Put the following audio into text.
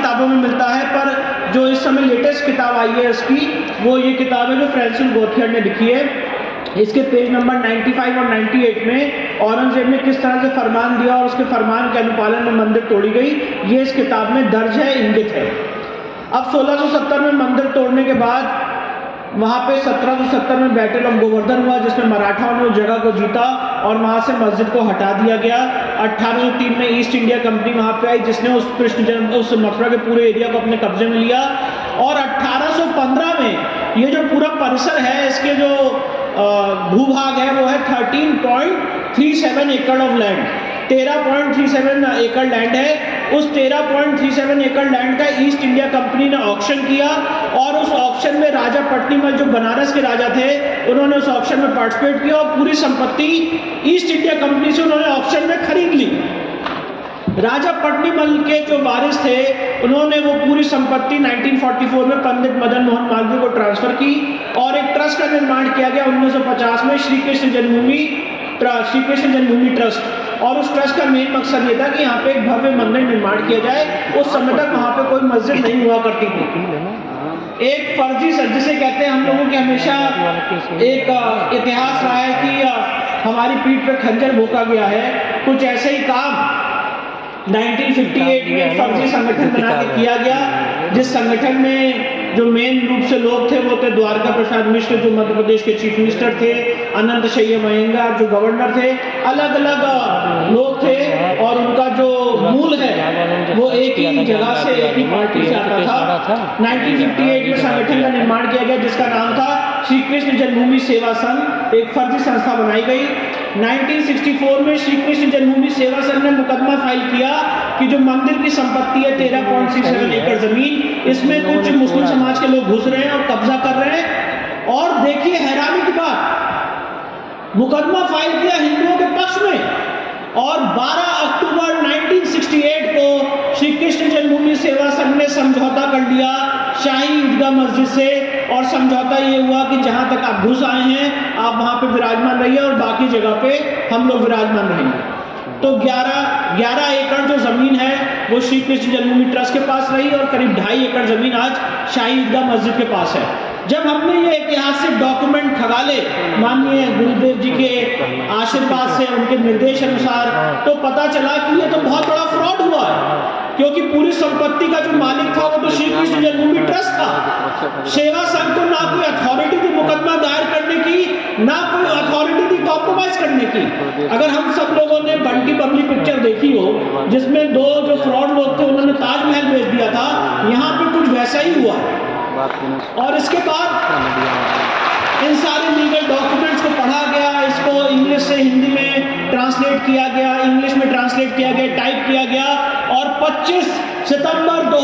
किताबों में मिलता है, पर जो इस समय लेटेस्ट किताब आई है उसकी, वो ये किताब है जो फ्रांसिस गोथियर्ड ने लिखी है। इसके पेज नंबर 95 और 98 में औरंगजेब ने किस तरह से फरमान दिया और उसके फरमान के अनुपालन में मंदिर तोड़ी गई, ये इस किताब में दर्ज है, इंगित है। अब 1670 में मंदिर तोड़ने के बाद वहाँ पे 1770 में बैटल ऑफ गोवर्धन हुआ, जिसमें मराठाओं ने उस जगह को जीता और वहाँ से मस्जिद को हटा दिया गया। 1803 में ईस्ट इंडिया कंपनी वहाँ पे आई, जिसने उस मथुरा के पूरे एरिया को अपने कब्जे में लिया। और 1815 में ये जो पूरा परिसर है, इसके जो भूभाग है वो है 13.37 एकड़ ऑफ लैंड, 13.37 एकड़ लैंड है। उस 13.37 एकड़ लैंड का ईस्ट इंडिया कंपनी ने ऑक्शन किया और उस ऑक्शन में राजा पट्टीमल जो बनारस के राजा थे, उन्होंने उस ऑक्शन में पार्टिसिपेट किया और पूरी संपत्ति ईस्ट इंडिया कंपनी से उन्होंने ऑक्शन में खरीद ली। राजा पट्टीमल के जो वारिस थे, उन्होंने वो पूरी संपत्ति 1944 में पंडित मदन मोहन मालवीय को ट्रांसफर की और एक ट्रस्ट का निर्माण किया गया 1950 में, श्री कृष्ण जन्मभूमि ट्रस्ट। और उस ट्रस्ट का मेन मकसद ये था कि यहाँ पे एक भव्य मंदिर निर्माण किया जाए। उस समय तक वहाँ पे कोई मस्जिद नहीं हुआ करती थी। एक फर्जी सर जिसे कहते हैं, हम लोगों के हमेशा एक इतिहास रहा है कि हमारी पीठ पे खंजर भोंका गया है। कुछ ऐसे ही काम 1958 में फर्जी संगठन बना के किया गया, जिस संगठन में जो मेन रूप से लोग थे वो थे द्वारका प्रसाद मिश्र जो मध्य प्रदेश के चीफ मिनिस्टर थे, अनंत शय्या मयंगार जो गवर्नर थे, अलग अलग लोग थे और उनका जो मूल है वो एक ही जगह से, एक ही पार्टी से आता था। 1958 में संगठन का निर्माण किया गया जिसका नाम था श्री कृष्ण जन्मभूमि सेवा संघ, एक फर्जी संस्था बनाई गई। 1964 में श्री कृष्ण जन्मभूमि सेवा संघ ने मुकदमा फाइल किया कि जो मंदिर की संपत्ति है 13.37 एकड़ जमीन, इसमें कुछ मुस्लिम समाज के लोग घुस रहे हैं और कब्जा कर रहे हैं। और देखिए हैरानी की बात, मुकदमा फाइल किया हिंदुओं के पक्ष में और 12 अक्टूबर 1968 को श्री कृष्ण जन्मभूमि सेवा संघ ने समझौता कर लिया शाही ईदगाह मस्जिद से। और समझौता ये हुआ कि जहां तक आप घुस आए हैं आप वहां पे विराजमान रहिए और बाकी जगह पे हम लोग विराजमान रहेंगे। तो 11 एकड़ जो जमीन है वो श्री कृष्ण जन्मभूमि ट्रस्ट के पास रही और करीब 2.5 एकड़ जमीन आज शाही ईदगाह मस्जिद के पास है। जब हमने ये ऐतिहासिक डॉक्यूमेंट खंगाले माननीय गुरुदेव जी के आशीर्वाद से, उनके निर्देश अनुसार, तो पता चला कि ये तो बहुत बड़ा फ्रॉड हुआ है, क्योंकि पूरी संपत्ति का जो मालिक था वो तो श्री कृष्ण जन्मभूमि ट्रस्ट था। सेवा संघ को ना कोई अथॉरिटी थी मुकदमा दायर करने की, ना कोई अथॉरिटी थी कॉम्प्रोमाइज करने की। अगर हम सब लोगों ने बंटी बबली पिक्चर देखी हो जिसमें दो जो फ्रॉड लोग थे उन्होंने ताजमहल बेच दिया था, यहाँ पे कुछ वैसा ही हुआ। और इसके बाद इन सारे लीगल डॉक्यूमेंट्स को पढ़ा गया, इसको इंग्लिश से हिंदी में ट्रांसलेट किया गया, इंग्लिश में ट्रांसलेट किया गया, टाइप किया गया और 25 सितंबर